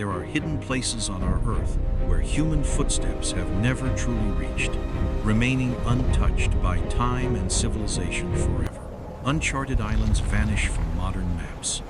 there are hidden places on our Earth where human footsteps have never truly reached, remaining untouched by time and civilization forever. Uncharted islands vanish from modern maps,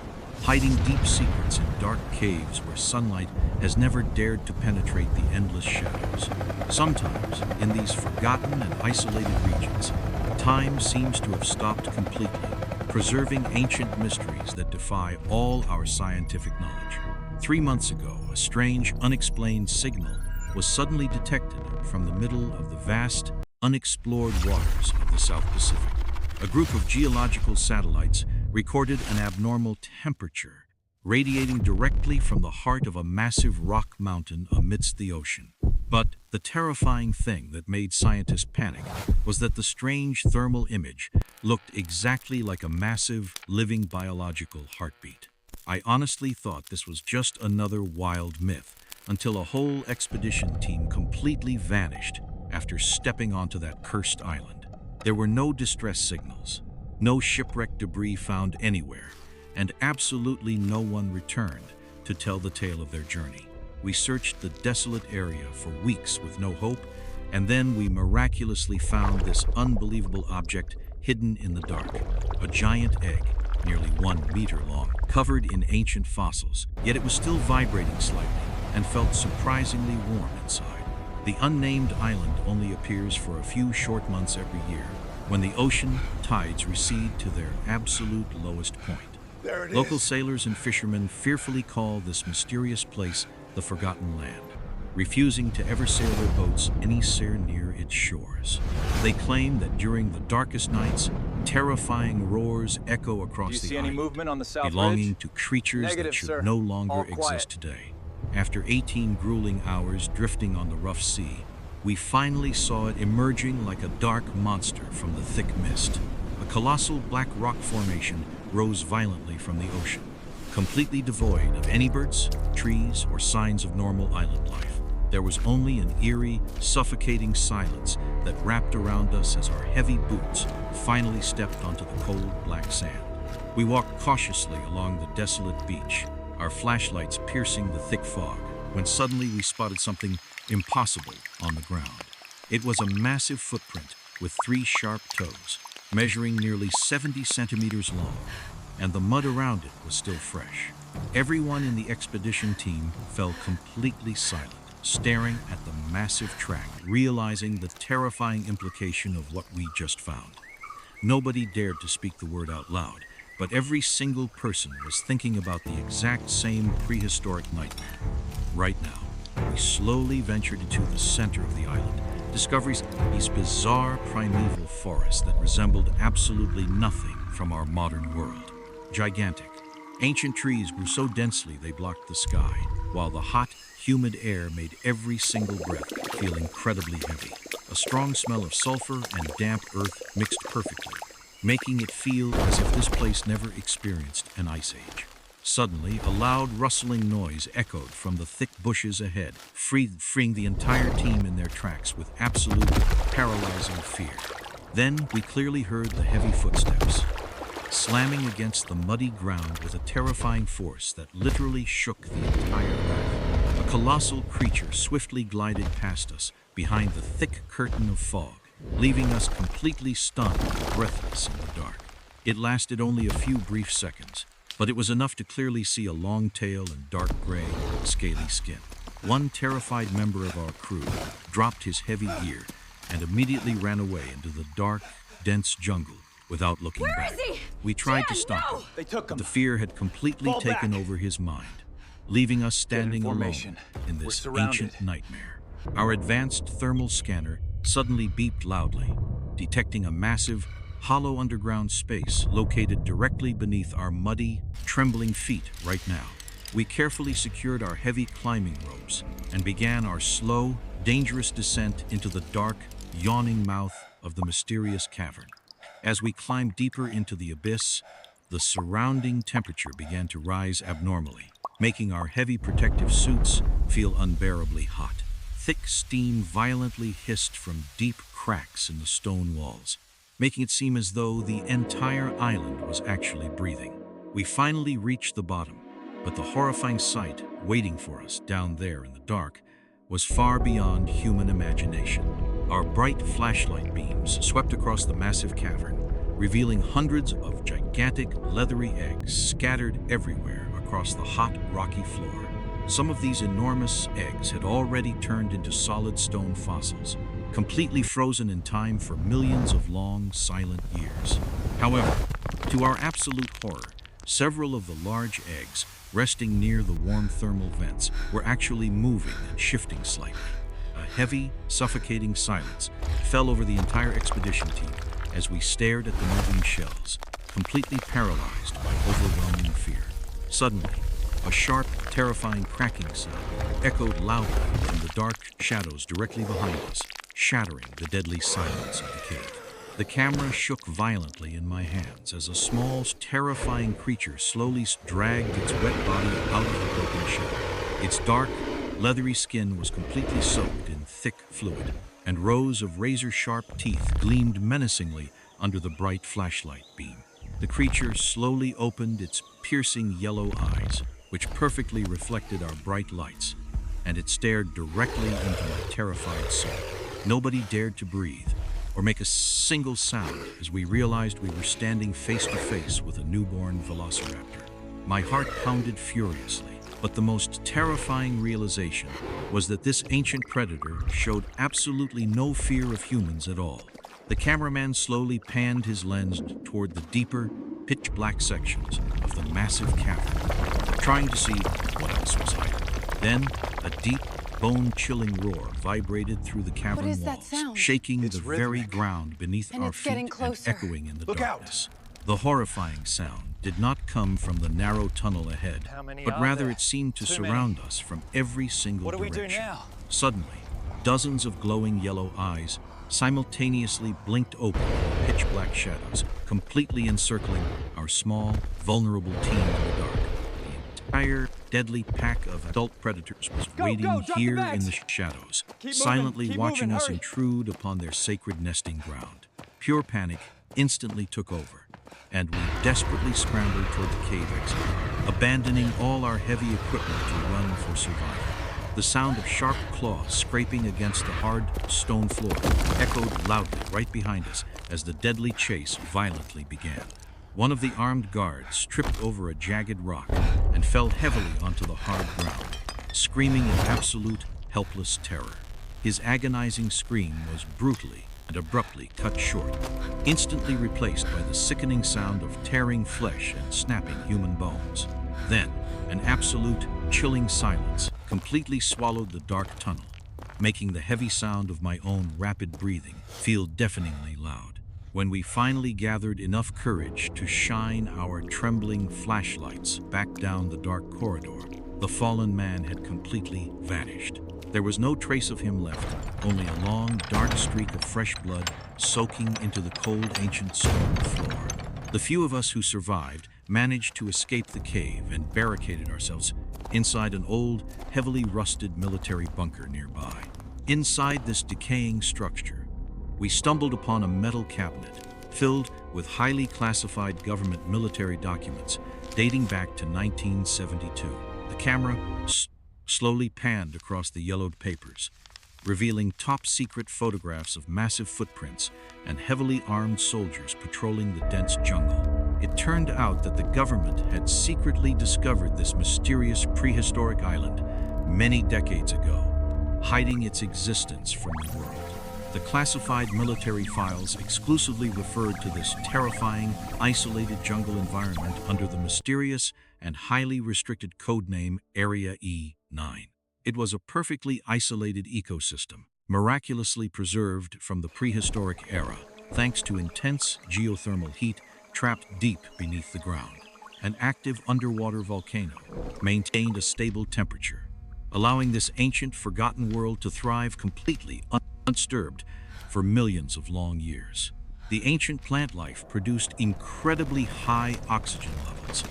hiding deep secrets in dark caves where sunlight has never dared to penetrate the endless shadows. Sometimes, in these forgotten and isolated regions, time seems to have stopped completely, preserving ancient mysteries that defy all our scientific knowledge. 3 months ago, a strange, unexplained signal was suddenly detected from the middle of the vast, unexplored waters of the South Pacific. A group of geological satellites recorded an abnormal temperature, radiating directly from the heart of a massive rock mountain amidst the ocean. But the terrifying thing that made scientists panic was that the strange thermal image looked exactly like a massive, living biological heartbeat. I honestly thought this was just another wild myth, until a whole expedition team completely vanished after stepping onto that cursed island. There were no distress signals, no shipwreck debris found anywhere, and absolutely no one returned to tell the tale of their journey. We searched the desolate area for weeks with no hope, and then we miraculously found this unbelievable object hidden in the dark, a giant egg, nearly 1 meter long, covered in ancient fossils, yet it was still vibrating slightly and felt surprisingly warm inside. The unnamed island only appears for a few short months every year, when the ocean tides recede to their absolute lowest point. Local sailors and fishermen fearfully call this mysterious place the Forgotten Land, refusing to ever sail their boats anywhere near its shores. They claim that during the darkest nights, terrifying roars echo across the island, movement on the south belonging ridge? to creatures Negative, that should sir. no longer All quiet. exist today. After 18 grueling hours drifting on the rough sea, we finally saw it emerging like a dark monster from the thick mist. A colossal black rock formation rose violently from the ocean, completely devoid of any birds, trees, or signs of normal island life. There was only an eerie, suffocating silence that wrapped around us as our heavy boots finally stepped onto the cold black sand. We walked cautiously along the desolate beach, our flashlights piercing the thick fog, when suddenly we spotted something impossible on the ground. It was a massive footprint with 3 sharp toes, measuring nearly 70 centimeters long, and the mud around it was still fresh. Everyone in the expedition team fell completely silent, staring at the massive track, realizing the terrifying implication of what we just found. Nobody dared to speak the word out loud, but every single person was thinking about the exact same prehistoric nightmare. Right now, we slowly ventured into the center of the island, discovering these bizarre primeval forests that resembled absolutely nothing from our modern world. Gigantic, ancient trees grew so densely they blocked the sky, while the hot, humid air made every single breath feel incredibly heavy. A strong smell of sulfur and damp earth mixed perfectly, making it feel as if this place never experienced an ice age. Suddenly, a loud rustling noise echoed from the thick bushes ahead, freeing the entire team in their tracks with absolute paralyzing fear. Then we clearly heard the heavy footsteps, slamming against the muddy ground with a terrifying force that literally shook the entire earth. A colossal creature swiftly glided past us behind the thick curtain of fog, leaving us completely stunned and breathless in the dark. It lasted only a few brief seconds, but it was enough to clearly see a long tail and dark gray, scaly skin. One terrified member of our crew dropped his heavy gear and immediately ran away into the dark, dense jungle without looking back. Where is he? We tried to Jan, stop no! him, They took but him. the fear had completely Fall taken back. over his mind, leaving us standing alone formation. in We're this surrounded. ancient nightmare. Our advanced thermal scanner suddenly beeped loudly, detecting a massive, hollow underground space located directly beneath our muddy, trembling feet right now. We carefully secured our heavy climbing ropes and began our slow, dangerous descent into the dark, yawning mouth of the mysterious cavern. As we climbed deeper into the abyss, the surrounding temperature began to rise abnormally, making our heavy protective suits feel unbearably hot. Thick steam violently hissed from deep cracks in the stone walls, making it seem as though the entire island was actually breathing. We finally reached the bottom, But the horrifying sight waiting for us down there in the dark was far beyond human imagination. Our bright flashlight beams swept across the massive cavern, revealing hundreds of gigantic, leathery eggs scattered everywhere across the hot, rocky floor. Some of these enormous eggs had already turned into solid stone fossils, completely frozen in time for millions of long, silent years. However, to our absolute horror, several of the large eggs resting near the warm thermal vents were actually moving and shifting slightly. A heavy, suffocating silence fell over the entire expedition team as we stared at the moving shells, completely paralyzed by overwhelming fear. Suddenly, a sharp, terrifying cracking sound echoed loudly from the dark shadows directly behind us, shattering the deadly silence of the cave. The camera shook violently in my hands as a small, terrifying creature slowly dragged its wet body out of the broken shell. Its dark, leathery skin was completely soaked in thick fluid, and rows of razor-sharp teeth gleamed menacingly under the bright flashlight beam. The creature slowly opened its piercing yellow eyes, which perfectly reflected our bright lights, and it stared directly into my terrified soul. Nobody dared to breathe or make a single sound as we realized we were standing face to face with a newborn velociraptor. My heart pounded furiously, but the most terrifying realization was that this ancient predator showed absolutely no fear of humans at all. The cameraman slowly panned his lens toward the deeper, pitch-black sections of the massive cavern, trying to see what else was hiding. Then, a deep, bone-chilling roar vibrated through the cavern walls, shaking the very ground beneath our feet and echoing in the darkness. The horrifying sound did not come from the narrow tunnel ahead, but rather it seemed to surround us from every single direction. What do we do now? Suddenly, dozens of glowing yellow eyes simultaneously blinked open in the pitch-black shadows, completely encircling our small, vulnerable team in the dark. The entire deadly pack of adult predators was waiting here in the shadows, silently watching us intrude upon their sacred nesting ground. Pure panic instantly took over, and we desperately scrambled toward the cave exit, abandoning all our heavy equipment to run for survival. The sound of sharp claws scraping against the hard stone floor echoed loudly right behind us as the deadly chase violently began. One of the armed guards tripped over a jagged rock and fell heavily onto the hard ground, screaming in absolute, helpless terror. His agonizing scream was brutally and abruptly cut short, instantly replaced by the sickening sound of tearing flesh and snapping human bones. Then, an absolute, chilling silence completely swallowed the dark tunnel, making the heavy sound of my own rapid breathing feel deafeningly loud. When we finally gathered enough courage to shine our trembling flashlights back down the dark corridor, the fallen man had completely vanished. There was no trace of him left, only a long, dark streak of fresh blood soaking into the cold, ancient stone floor. The few of us who survived managed to escape the cave and barricaded ourselves inside an old, heavily rusted military bunker nearby. Inside this decaying structure, we stumbled upon a metal cabinet filled with highly classified government military documents dating back to 1972. The camera slowly panned across the yellowed papers, revealing top-secret photographs of massive footprints and heavily armed soldiers patrolling the dense jungle. It turned out that the government had secretly discovered this mysterious prehistoric island many decades ago, hiding its existence from the world. The classified military files exclusively referred to this terrifying, isolated jungle environment under the mysterious and highly restricted codename Area E9. It was a perfectly isolated ecosystem, miraculously preserved from the prehistoric era, thanks to intense geothermal heat trapped deep beneath the ground. An active underwater volcano maintained a stable temperature, allowing this ancient, forgotten world to thrive completely undisturbed for millions of long years. The ancient plant life produced incredibly high oxygen levels,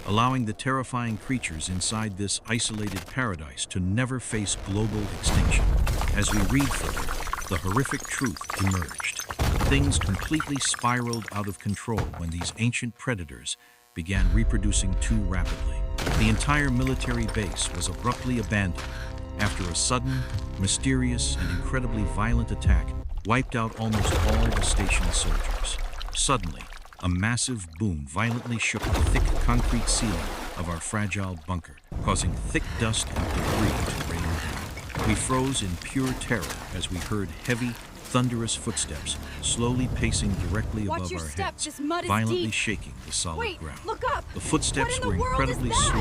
allowing the terrifying creatures inside this isolated paradise to never face global extinction. As we read further, the horrific truth emerged. Things completely spiraled out of control when these ancient predators began reproducing too rapidly. The entire military base was abruptly abandoned after a sudden, mysterious, and incredibly violent attack wiped out almost all the station's soldiers. Suddenly, a massive boom violently shook the thick concrete ceiling of our fragile bunker, causing thick dust and debris to rain down. We froze in pure terror as we heard heavy, thunderous footsteps slowly pacing directly above our heads, violently shaking the solid ground. Look up! The footsteps What in were the world is incredibly that?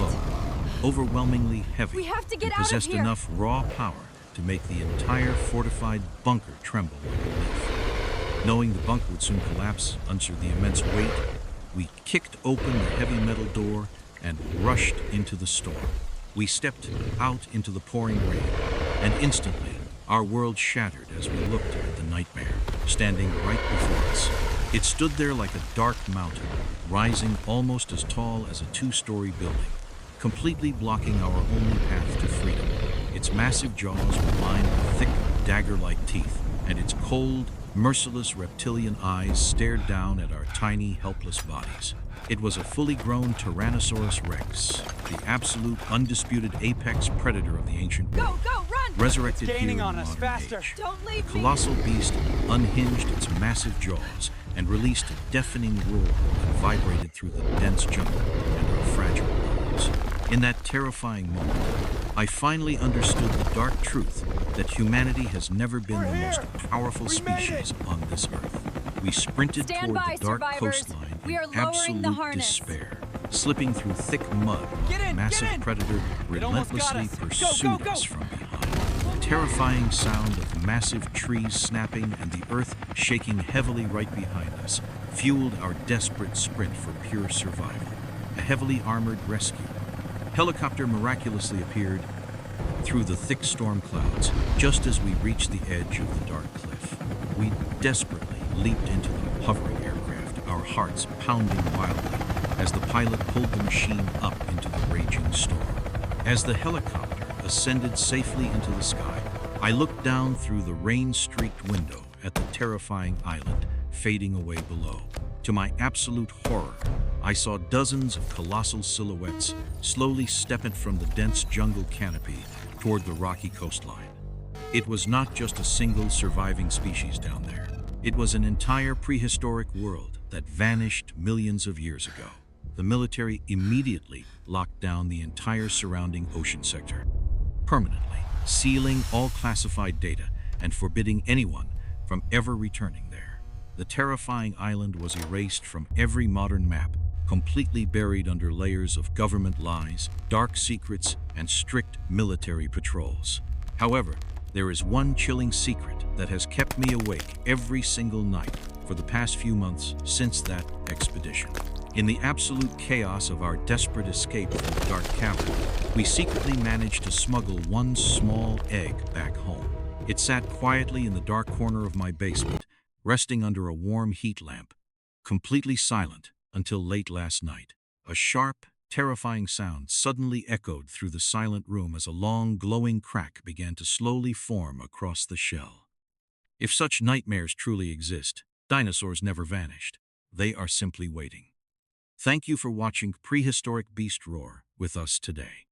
slow, overwhelmingly heavy, We have to get and out of possessed here. enough raw power to make the entire fortified bunker tremble like a leaf. Knowing the bunker would soon collapse under the immense weight, we kicked open the heavy metal door and rushed into the storm. We stepped out into the pouring rain, and instantly our world shattered as we looked at the nightmare standing right before us. It stood there like a dark mountain, rising almost as tall as a two-story building, completely blocking our only path to freedom. Its massive jaws were lined with thick, dagger-like teeth, and its cold, merciless reptilian eyes stared down at our tiny, helpless bodies. It was a fully grown Tyrannosaurus Rex, the absolute, undisputed apex predator of the ancient world, Go, run! resurrected It's here gaining in on the us, modern faster. age. Don't leave The me! colossal beast unhinged its massive jaws and released a deafening roar that vibrated through the dense jungle and our fragile bones. In that terrifying moment, I finally understood the dark truth that humanity has never been We're the here. most powerful We made species on this earth. We sprinted Stand toward by, the dark survivors. coastline We are in lowering the absolute harness. despair, slipping through thick mud. Get in, The massive get in. predator It almost got relentlessly us. Go, pursued go, go. us from behind. The terrifying sound of massive trees snapping and the earth shaking heavily right behind us fueled our desperate sprint for pure survival. A heavily armored rescue helicopter miraculously appeared through the thick storm clouds just as we reached the edge of the dark cliff. We desperately leaped into the hovering aircraft, our hearts pounding wildly as the pilot pulled the machine up into the raging storm. As the helicopter ascended safely into the sky, I looked down through the rain-streaked window at the terrifying island fading away below. To my absolute horror, I saw dozens of colossal silhouettes slowly stepping from the dense jungle canopy toward the rocky coastline. It was not just a single surviving species down there. It was an entire prehistoric world that vanished millions of years ago. The military immediately locked down the entire surrounding ocean sector, permanently sealing all classified data and forbidding anyone from ever returning there. The terrifying island was erased from every modern map, completely buried under layers of government lies, dark secrets, and strict military patrols. However, there is one chilling secret that has kept me awake every single night for the past few months since that expedition. In the absolute chaos of our desperate escape from the dark cavern, we secretly managed to smuggle one small egg back home. It sat quietly in the dark corner of my basement, resting under a warm heat lamp, completely silent until late last night. A sharp, terrifying sound suddenly echoed through the silent room as a long, glowing crack began to slowly form across the shell. If such nightmares truly exist, dinosaurs never vanished. They are simply waiting. Thank you for watching Prehistoric Beast Roar with us today.